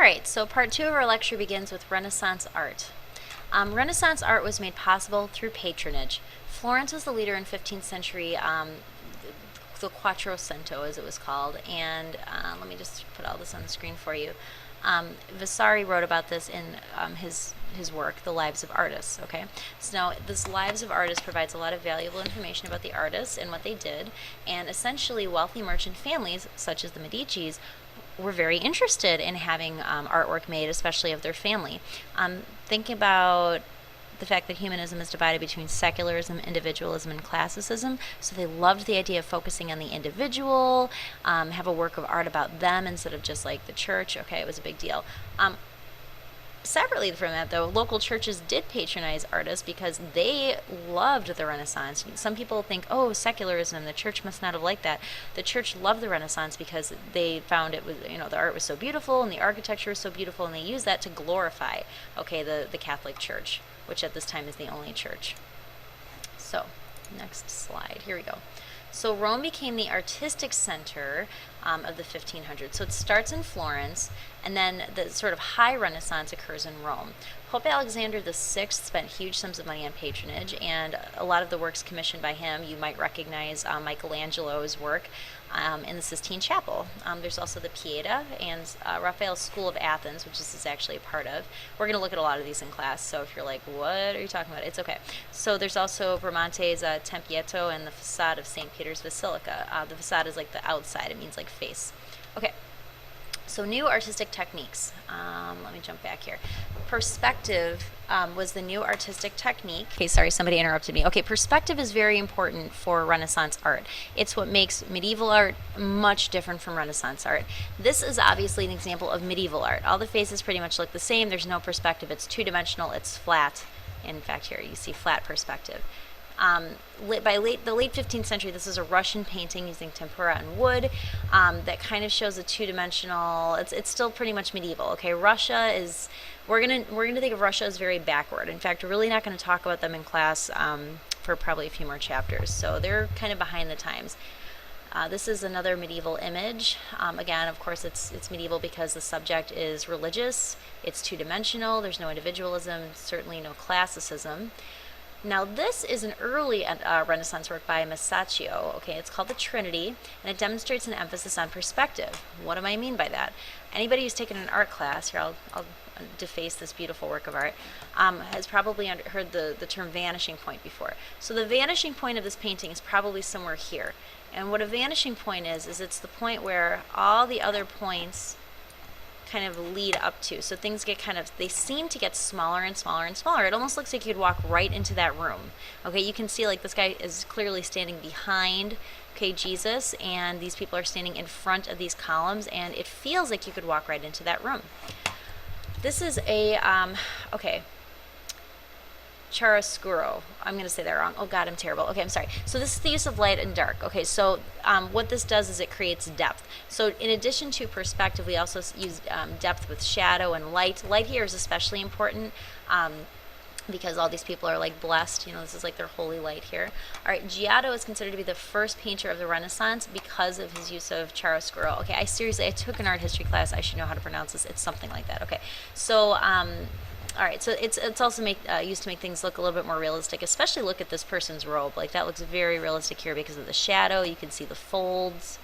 right, so part 2 of our lecture begins with Renaissance art. Renaissance art was made possible through patronage. Florence was the leader in 15th century, the Quattrocento as it was called, and let me just put all this on the screen for you. Vasari wrote about this in his work, The Lives of Artists, okay? So now, this Lives of Artists provides a lot of valuable information about the artists and what they did, and essentially wealthy merchant families, such as the Medicis, were very interested in having artwork made, especially of their family. Think about the fact that humanism is divided between secularism, individualism, and classicism. So they loved the idea of focusing on the individual, have a work of art about them instead of just like the church. Okay, it was a big deal. Separately from that, though, local churches did patronize artists because they loved the Renaissance. Some people think, oh, secularism, the church must not have liked that. The church loved the Renaissance because they found it was, the art was so beautiful and the architecture was so beautiful, and they used that to glorify, okay, the Catholic Church, which at this time is the only church. So, next slide. Here we go. So Rome became the artistic center of the 1500s. So it starts in Florence, and then the sort of high Renaissance occurs in Rome. Pope Alexander VI spent huge sums of money on patronage, and a lot of the works commissioned by him, you might recognize Michelangelo's work in the Sistine Chapel. There's also the Pieta and Raphael's School of Athens, which this is actually a part of. We're going to look at a lot of these in class, so if you're like, what are you talking about? It's okay. So there's also Bramante's Tempietto and the facade of St. Peter's Basilica. The facade is like the outside. It means like face. Okay. So new artistic techniques. Let me jump back here. Perspective was the new artistic technique. Okay, sorry, somebody interrupted me. Okay, perspective is very important for Renaissance art. It's what makes medieval art much different from Renaissance art. This is obviously an example of medieval art. All the faces pretty much look the same. There's no perspective. It's two-dimensional. It's flat. In fact, here you see flat perspective. By the late 15th century, this is a Russian painting using tempera and wood that kind of shows a two-dimensional. It's still pretty much medieval. Okay, Russia is. We're gonna think of Russia as very backward. In fact, we're really not going to talk about them in class for probably a few more chapters. So they're kind of behind the times. This is another medieval image. Again, of course, it's medieval because the subject is religious. It's two-dimensional. There's no individualism. Certainly no classicism. Now this is an early Renaissance work by Masaccio. Okay, it's called the Trinity, and it demonstrates an emphasis on perspective. What do I mean by that? Anybody who's taken an art class, here I'll deface this beautiful work of art, has probably heard the term vanishing point before. So the vanishing point of this painting is probably somewhere here. And what a vanishing point is it's the point where all the other points kind of lead up to. So things get they seem to get smaller and smaller and smaller. It almost looks like you'd walk right into that room. Okay, you can see like this guy is clearly standing behind, okay, Jesus, and these people are standing in front of these columns, and it feels like you could walk right into that room. This is a, okay, chiaroscuro. I'm going to say that wrong. Oh God, I'm terrible. Okay, I'm sorry. So this is the use of light and dark. Okay, so what this does is it creates depth. So in addition to perspective, we also use depth with shadow and light. Light here is especially important because all these people are like blessed. This is like their holy light here. All right, Giotto is considered to be the first painter of the Renaissance because of his use of chiaroscuro. Okay, I took an art history class. I should know how to pronounce this. It's something like that. Okay, so all right, so it's also used to make things look a little bit more realistic, especially look at this person's robe. Like that looks very realistic here because of the shadow. You can see the folds.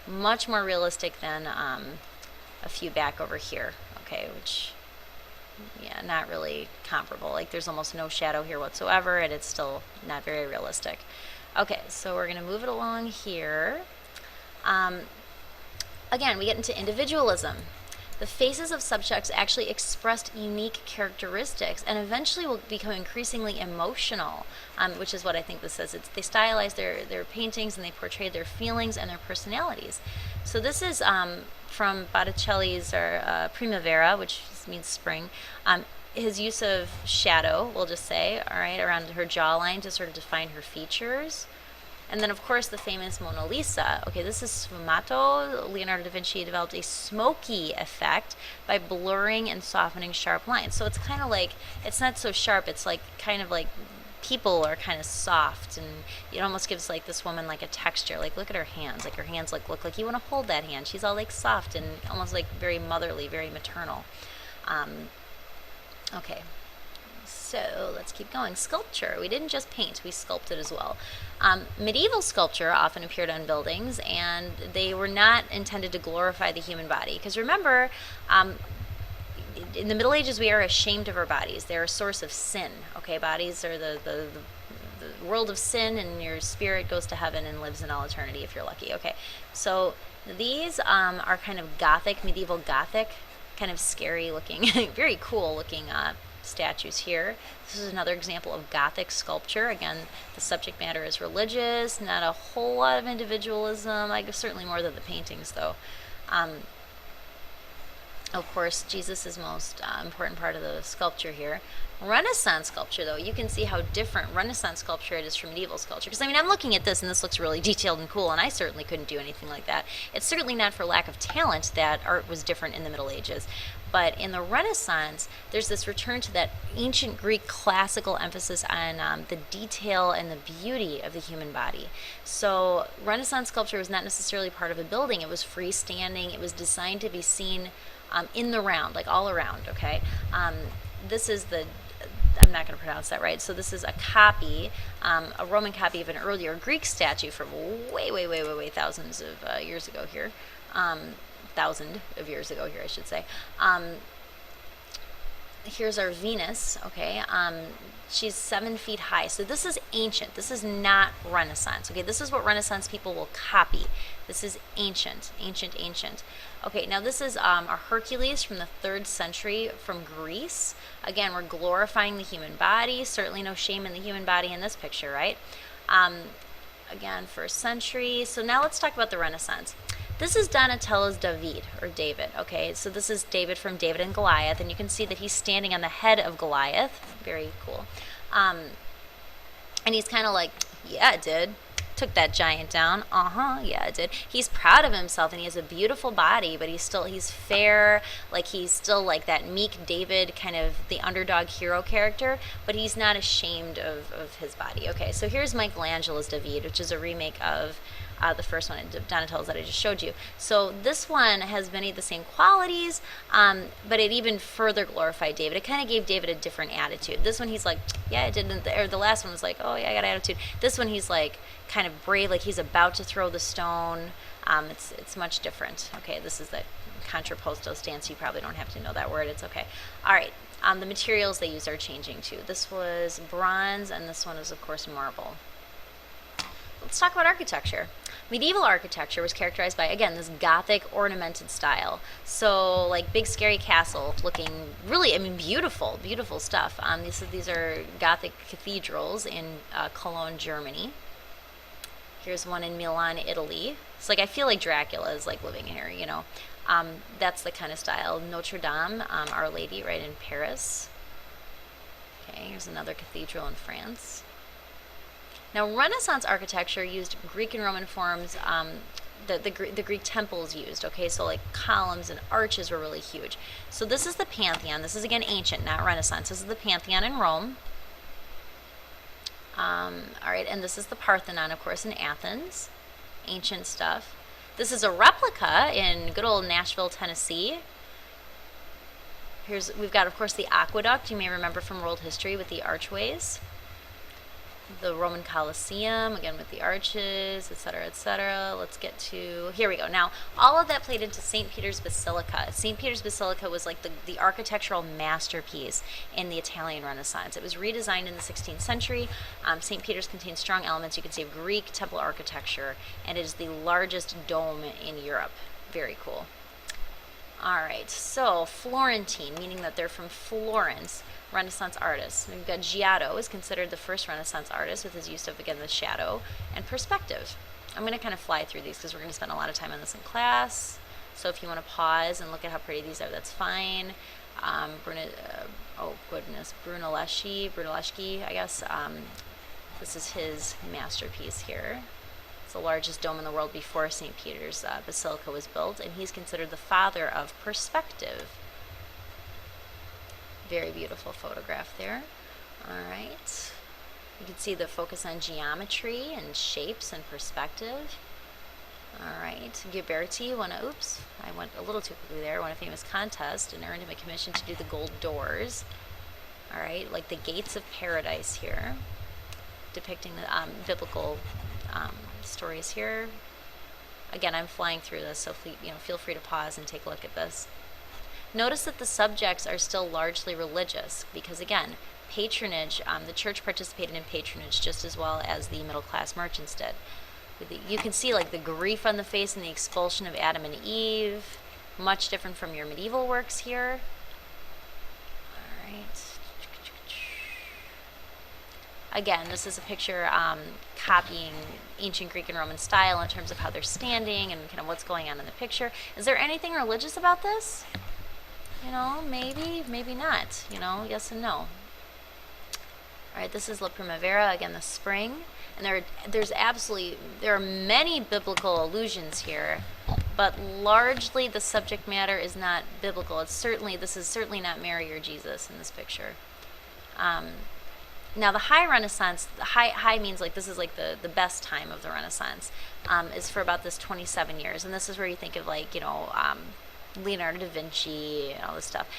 Much more realistic than a few back over here, okay, which, yeah, not really comparable. Like there's almost no shadow here whatsoever, and it's still not very realistic. Okay, so we're going to move it along here. Again, we get into individualism. The faces of subjects actually expressed unique characteristics and eventually will become increasingly emotional, which is what I think this is. They stylize their paintings and they portray their feelings and their personalities. So this is from Botticelli's Primavera, which means spring. His use of shadow, we'll just say, all right, around her jawline to sort of define her features. And then, of course, the famous Mona Lisa. Okay, this is sfumato. Leonardo Da Vinci developed a smoky effect by blurring and softening sharp lines. So it's kind of like, it's not so sharp, it's like kind of like people are kind of soft, and it almost gives like this woman like a texture. Like look at her hands. Like her hands like look like you want to hold that hand. She's all like soft and almost like very motherly, very maternal. Okay. So let's keep going. Sculpture. We didn't just paint, we sculpted as well. Medieval sculpture often appeared on buildings, and they were not intended to glorify the human body. Because remember, in the Middle Ages, we are ashamed of our bodies. They're a source of sin. Okay, bodies are the world of sin, and your spirit goes to heaven and lives in all eternity if you're lucky. Okay, so these are kind of Gothic, medieval Gothic, kind of scary looking, very cool looking statues here. This is another example of Gothic sculpture. Again, the subject matter is religious, not a whole lot of individualism, like certainly more than the paintings though. Of course, Jesus is most important part of the sculpture here. Renaissance sculpture, though, you can see how different Renaissance sculpture it is from medieval sculpture. Because, I mean, I'm looking at this, and this looks really detailed and cool, and I certainly couldn't do anything like that. It's certainly not for lack of talent that art was different in the Middle Ages. But in the Renaissance, there's this return to that ancient Greek classical emphasis on the detail and the beauty of the human body. So Renaissance sculpture was not necessarily part of a building. It was freestanding. It was designed to be seen in the round, like all around, okay? This is the, I'm not going to pronounce that right, so this is a copy, a Roman copy of an earlier Greek statue from way thousands of years ago here. Thousand of years ago here, I should say. Here's our Venus, okay? She's 7 feet high. So this is ancient. This is not Renaissance, okay? This is what Renaissance people will copy. This is ancient, ancient, ancient. Okay, now this is a Hercules from the 3rd century from Greece. Again, we're glorifying the human body. Certainly no shame in the human body in this picture, right? Again, 1st century. So now let's talk about the Renaissance. This is Donatello's David, or David, okay? So this is David from David and Goliath, and you can see that he's standing on the head of Goliath. Very cool. And he's kind of like, yeah, it did. Took that giant down. Yeah, it did. He's proud of himself, and he has a beautiful body, but he's fair. Like, he's still like that meek David, kind of the underdog hero character, but he's not ashamed of his body. Okay, so here's Michelangelo's David, which is a remake of the first one, Donatello's that I just showed you. So this one has many of the same qualities, but it even further glorified David. It kind of gave David a different attitude. This one he's like, yeah, it didn't, or the last one was like, oh yeah, I got attitude. This one he's like kind of brave, like he's about to throw the stone. It's much different. Okay, this is the contrapposto stance. You probably don't have to know that word. It's okay. All right. The materials they use are changing too. This was bronze, and this one is of course marble. Let's talk about architecture. Medieval architecture was characterized by, again, this Gothic ornamented style. So, like big scary castle looking really, I mean, beautiful, beautiful stuff. These are Gothic cathedrals in Cologne, Germany. Here's one in Milan, Italy. It's like, I feel like Dracula is like living here, you know. That's the kind of style. Notre Dame, Our Lady, right in Paris. Okay, here's another cathedral in France. Now, Renaissance architecture used Greek and Roman forms the Greek temples used, okay? So, like, columns and arches were really huge. So this is the Pantheon. This is, again, ancient, not Renaissance. This is the Pantheon in Rome. All right, and this is the Parthenon, of course, in Athens. Ancient stuff. This is a replica in good old Nashville, Tennessee. We've got, of course, the aqueduct, you may remember from world history, with the archways. The Roman Colosseum, again with the arches, etc., etc. Let's get to, here we go. Now, all of that played into St. Peter's Basilica. St. Peter's Basilica was like the architectural masterpiece in the Italian Renaissance. It was redesigned in the 16th century. St. Peter's contains strong elements, you can see, of Greek temple architecture, and it is the largest dome in Europe. Very cool. All right, so Florentine, meaning that they're from Florence. Renaissance artists. We've got Giotto, is considered the first Renaissance artist with his use of, again, the shadow and perspective. I'm going to kind of fly through these because we're going to spend a lot of time on this in class. So if you want to pause and look at how pretty these are, that's fine. Brunelleschi, I guess. This is his masterpiece here. It's the largest dome in the world before St. Peter's Basilica was built, and he's considered the father of perspective. Very beautiful photograph there. All right. You can see the focus on geometry and shapes and perspective. All right, Barity won a, oops, I went a little too quickly there, won a famous contest and earned him a commission to do the gold doors. All right, like the gates of paradise here, depicting the biblical stories here. Again, I'm flying through this, so feel free to pause and take a look at this. Notice that the subjects are still largely religious because, again, patronage, the church participated in patronage just as well as the middle-class merchants did. You can see like the grief on the face and the expulsion of Adam and Eve, much different from your medieval works here. All right. Again, this is a picture copying ancient Greek and Roman style in terms of how they're standing and kind of what's going on in the picture. Is there anything religious about this? Maybe, maybe not. Yes and no. All right, this is La Primavera, again, the spring. And there are many biblical allusions here, but largely the subject matter is not biblical. This is certainly not Mary or Jesus in this picture. Now the high Renaissance, high means like this is like the best time of the Renaissance, is for about this 27 years. And this is where you think of like, Leonardo Da Vinci and all this stuff.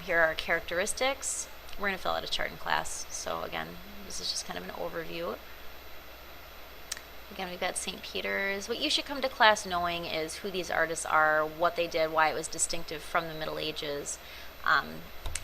Here are characteristics. We're going to fill out a chart in class. So again, this is just kind of an overview. Again, we've got St. Peter's. What you should come to class knowing is who these artists are, what they did, why it was distinctive from the Middle Ages.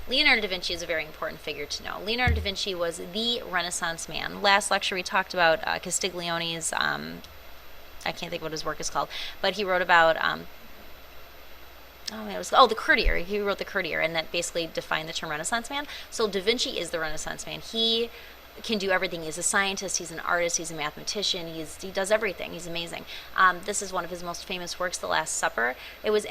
Leonardo da Vinci is a very important figure to know. Leonardo da Vinci was the Renaissance man. Last lecture we talked about Castiglione's, I can't think what his work is called, but he wrote about, The Courtier. He wrote The Courtier, and that basically defined the term Renaissance man. So Da Vinci is the Renaissance man. He can do everything. He's a scientist, he's an artist, he's a mathematician, he does everything. He's amazing. This is one of his most famous works, The Last Supper. It was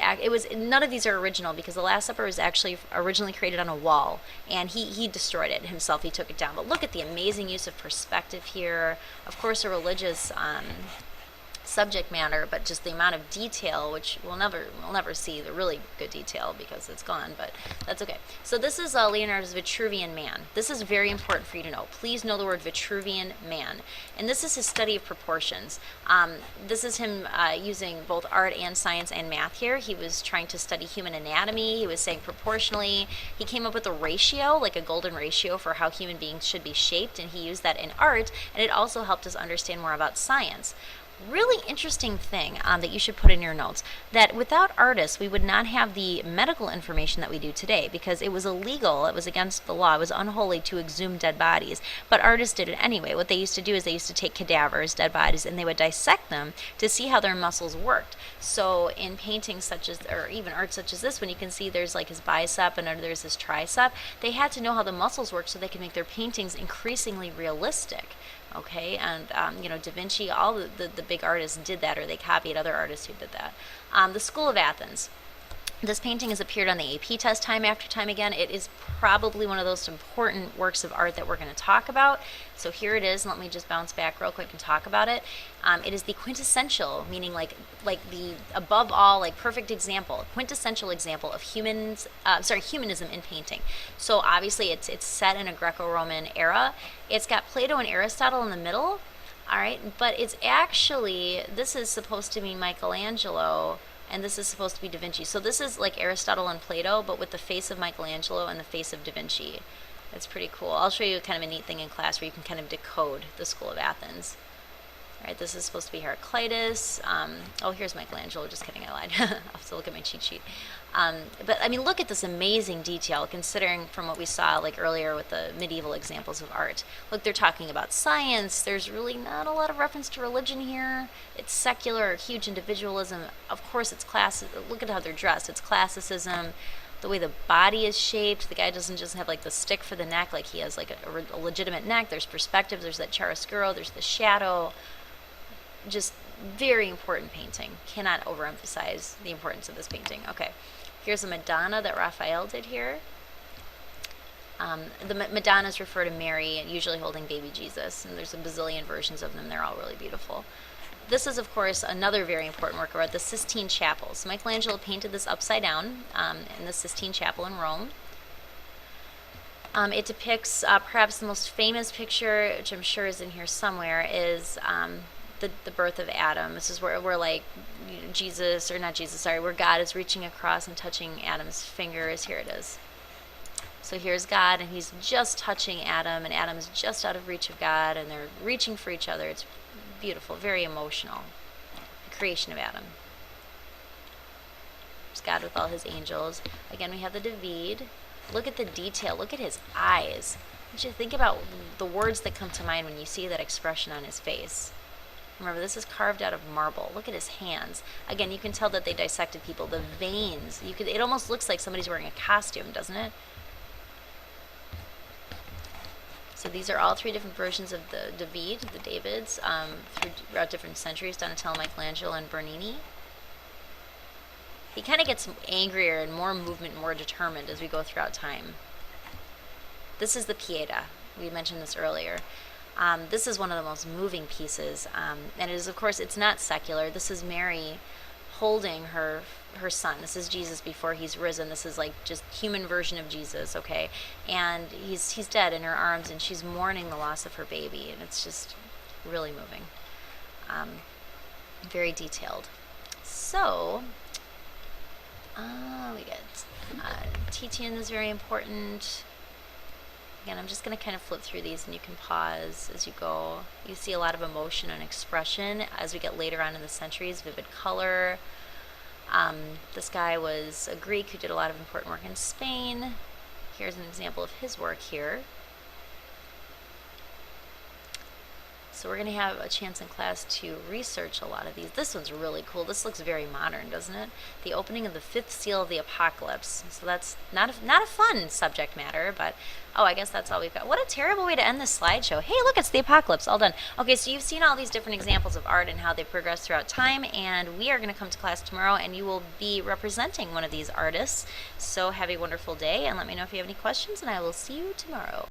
none of these are original because The Last Supper was actually originally created on a wall, and he destroyed it himself. He took it down. But look at the amazing use of perspective here. Of course, a religious subject matter, but just the amount of detail, which we'll never see the really good detail because it's gone, but that's okay. So this is Leonardo's Vitruvian Man. This is very important for you to know. Please know the word Vitruvian Man. And this is his study of proportions. This is him using both art and science and math here. He was trying to study human anatomy. He was saying proportionally. He came up with a ratio, like a golden ratio for how human beings should be shaped, and he used that in art, and it also helped us understand more about science. Really interesting thing that you should put in your notes, that without artists we would not have the medical information that we do today because it was illegal, it was against the law, it was unholy to exhume dead bodies, but artists did it anyway. What they used to do is they used to take cadavers, dead bodies, and they would dissect them to see how their muscles worked. So in paintings such as, or even art such as this one, you can see there's like his bicep and there's his tricep. They had to know how the muscles work so they could make their paintings increasingly realistic. Okay, and Da Vinci, all the big artists did that, or they copied other artists who did that. The School of Athens. This painting has appeared on the AP test time after time again. It is probably one of those important works of art that we're going to talk about. So here it is. Let me just bounce back real quick and talk about it. It is the quintessential, meaning like the above all, like perfect example, quintessential example of humanism in painting. So obviously it's set in a Greco-Roman era. It's got Plato and Aristotle in the middle. All right, but it's actually, this is supposed to be Michelangelo, and this is supposed to be Da Vinci. So this is like Aristotle and Plato, but with the face of Michelangelo and the face of Da Vinci. That's pretty cool. I'll show you kind of a neat thing in class where you can kind of decode the School of Athens. All right, this is supposed to be Heraclitus. Here's Michelangelo. Just kidding, I lied. I'll have to look at my cheat sheet. But I mean, look at this amazing detail, considering from what we saw like earlier with the medieval examples of art. Look, they're talking about science. There's really not a lot of reference to religion here. It's secular, huge individualism. Of course, it's class. Look at how they're dressed. It's classicism. The way the body is shaped. The guy doesn't just have like the stick for the neck, like he has like a legitimate neck. There's perspective. There's that chiaroscuro. There's the shadow. Just very important painting. Cannot overemphasize the importance of this painting. Okay, here's a Madonna that Raphael did here. The Madonnas refer to Mary, usually holding baby Jesus, and there's a bazillion versions of them. They're all really beautiful. This is, of course, another very important work of art, the Sistine Chapels. Michelangelo painted this upside down in the Sistine Chapel in Rome. It depicts perhaps the most famous picture, which I'm sure is in here somewhere, is the birth of Adam. This is where like Jesus, or not Jesus, sorry, where God is reaching across and touching Adam's fingers. Here it is. So here's God, and he's just touching Adam, and Adam's just out of reach of God, and they're reaching for each other. It's beautiful, very emotional. The creation of Adam. There's God with all his angels. Again, we have the David. Look at the detail. Look at his eyes. You should think about the words that come to mind when you see that expression on his face. Remember, this is carved out of marble. Look at his hands. Again, you can tell that they dissected people. The veins. It almost looks like somebody's wearing a costume, doesn't it? So these are all three different versions of the Davids, throughout different centuries. Donatello, Michelangelo, and Bernini. He kind of gets angrier and more movement, more determined as we go throughout time. This is the Pieta. We mentioned this earlier. This is one of the most moving pieces. And it is, of course, it's not secular. This is Mary holding her son. This is Jesus before he's risen. This is like just human version of Jesus, okay? And he's dead in her arms, and she's mourning the loss of her baby. And it's just really moving. Very detailed. So... we get Titian is very important. Again, I'm just going to kind of flip through these, and you can pause as you go. You see a lot of emotion and expression as we get later on in the centuries, vivid color. This guy was a Greek who did a lot of important work in Spain. Here's an example of his work here. So we're going to have a chance in class to research a lot of these. This one's really cool. This looks very modern, doesn't it? The opening of the fifth seal of the apocalypse. So that's not a fun subject matter, but oh, I guess that's all we've got. What a terrible way to end this slideshow. Hey, look, it's the apocalypse. All done. Okay, so you've seen all these different examples of art and how they progress throughout time, and we are going to come to class tomorrow, and you will be representing one of these artists. So have a wonderful day, and let me know if you have any questions, and I will see you tomorrow.